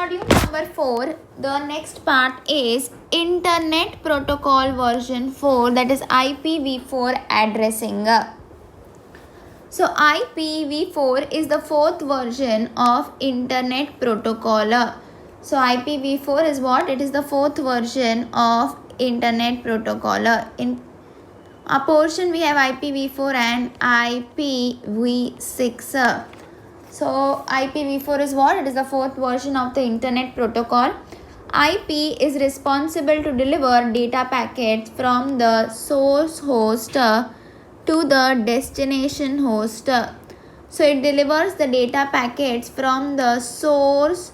module number 4, the next part is Internet Protocol version 4, that is IPv4 addressing. So IPv4 is the fourth version of Internet Protocol. So IPv4 is what? It is the fourth version of Internet Protocol. In a portion we have IPv4 and IPv6. So IPv4 is what? It is the fourth version of the Internet Protocol. IP is responsible to deliver data packets from the source host to the destination host. So it delivers the data packets from the source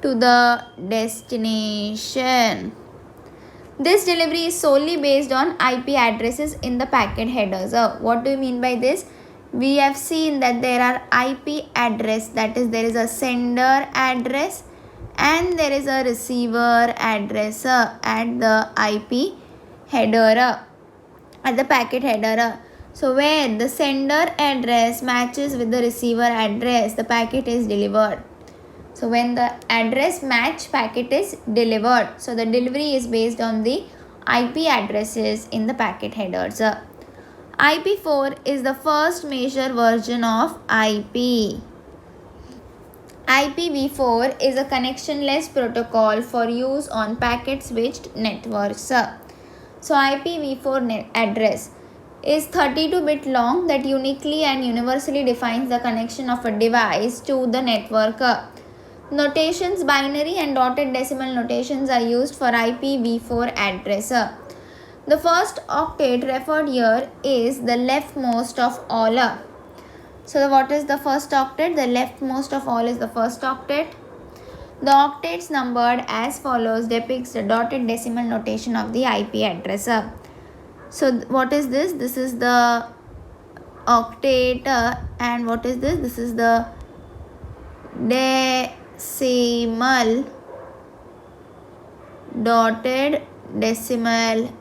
to the destination. This delivery is solely based on IP addresses in the packet headers. What do you mean by this? We have seen that there are IP address, that is there is a sender address and there is a receiver address at the IP header, at the packet header. So where the sender address matches with the receiver address, the packet is delivered. So when the address match, packet is delivered. So the delivery is based on the IP addresses in the packet headers. IP4 is the first major version of IP. IPv4 is a connectionless protocol for use on packet-switched networks. So IPv4 address is 32-bit long that uniquely and universally defines the connection of a device to the network. Notations, binary and dotted decimal notations are used for IPv4 address. The first octet referred here is the leftmost of all. So what is the first octet? The leftmost of all is the first octet. The octets numbered as follows depicts the dotted decimal notation of the IP address. So what is this? This is the octet and what is this? This is the decimal, dotted decimal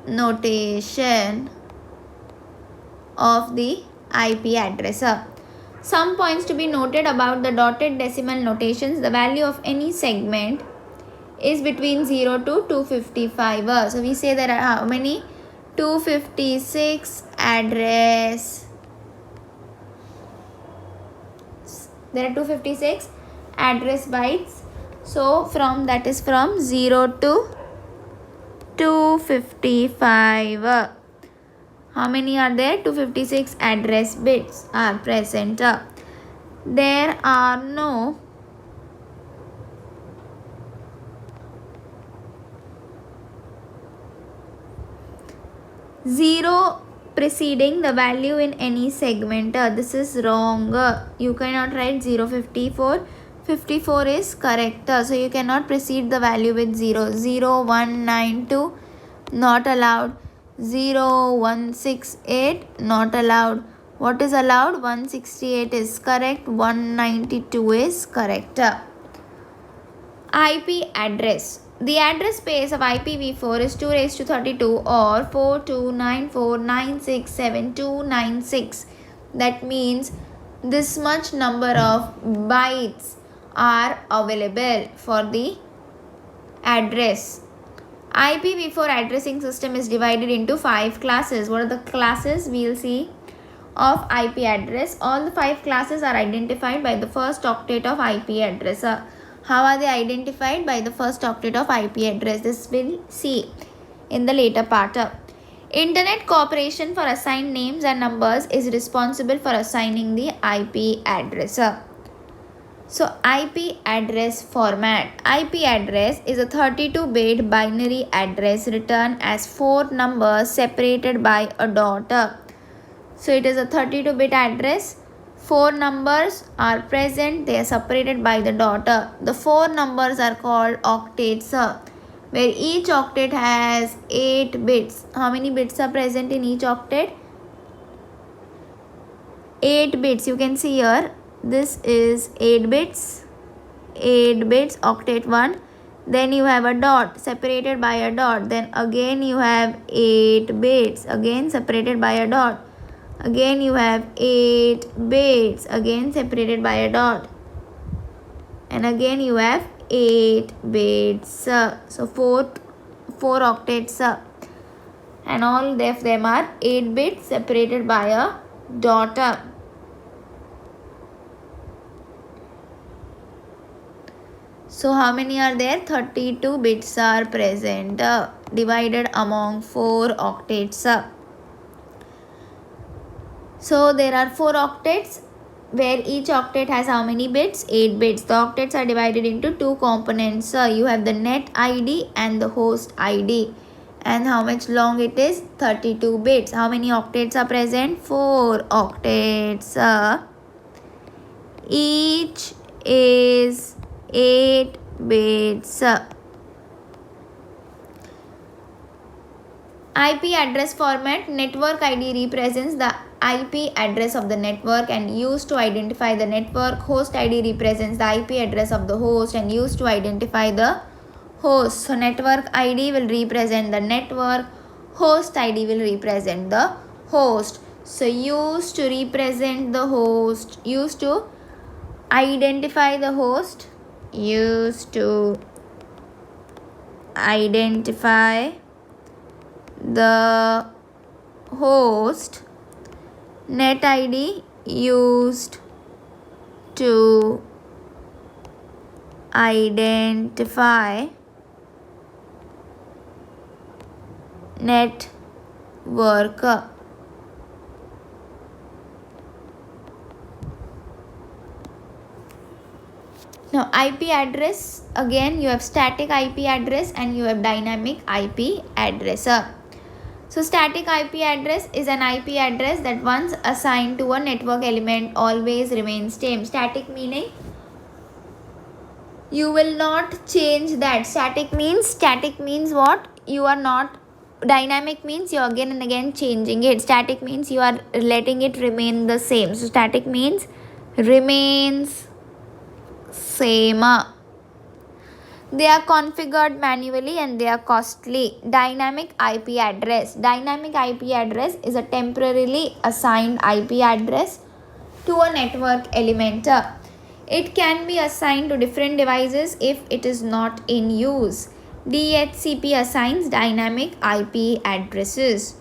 notation of the IP address. Some points to be noted about the dotted decimal notations. The value of any segment is between 0 to 255. So we say there are how many? 256 address. There are 256 address bytes. So from 0 to 255. How many are there? 256 address bits are present. There are no zero preceding the value in any segment. This is wrong. You cannot write 054. 54 is correct. So you cannot precede the value with 0. 0192 not allowed. 0168 not allowed. What is allowed? 168 is correct. 192 is correct. IP address. The address space of IPv4 is 2 raised to 32 or 4294967296. That means this much number of bytes are available for the address. IPv4 addressing system is divided into 5 classes. What are the classes? We will see of IP address. All the 5 classes are identified by the first octet of IP address. How are they identified? By the first octet of IP address. This we'll see in the later part. Internet Corporation for assigned names and numbers is responsible for assigning the IP address. So IP address format. IP address is a 32-bit binary address written as 4 numbers separated by a dot. So it is a 32-bit address. 4 numbers are present. They are separated by the dot. The 4 numbers are called octets, where each octet has 8 bits. How many bits are present in each octet? 8 bits. You can see here. This is 8 bits. 8 bits, octet 1. Then you have a dot separated by a dot. Then again you have 8 bits. Again separated by a dot. Again you have 8 bits, again separated by a dot. and again you have 8 bits. So 4 octets, and all of them are 8 bits separated by a dot. So how many are there? 32 bits are present, divided among 4 octets. So there are 4 octets where each octet has how many bits? 8 bits. The octets are divided into 2 components. You have the net ID and the host ID. And how much long it is? 32 bits. How many octets are present? 4 octets. Each is 8 bits. IP address format. Network ID represents the IP address of the network and used to identify the network. Host ID represents the IP address of the host and used to identify the host. So network ID will represent the network. Host ID will represent the host. So used to represent the host, used to identify the host, used to identify the host. Net ID used to identify network. Now IP address, again you have static IP address and you have dynamic IP address. So static IP address is an IP address that once assigned to a network element always remains same. Static meaning you will not change that. Static means what? You are not. Dynamic means you are again and again changing it. Static means you are letting it remain the same. So static means remains same. They are configured manually and they are costly. Dynamic IP address. Dynamic IP address is a temporarily assigned IP address to a network element. It can be assigned to different devices if it is not in use. DHCP assigns dynamic IP addresses.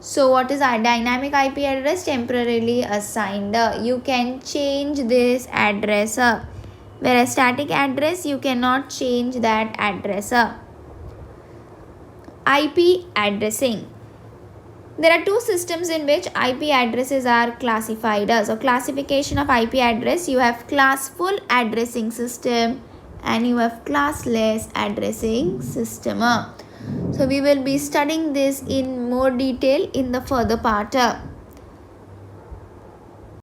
So what is our dynamic IP address? Temporarily assigned. You can change this address. Whereas static address, you cannot change that address. IP addressing. There are two systems in which IP addresses are classified. So classification of IP address, you have classful addressing system and you have classless addressing system. So we will be studying this in more detail in the further part.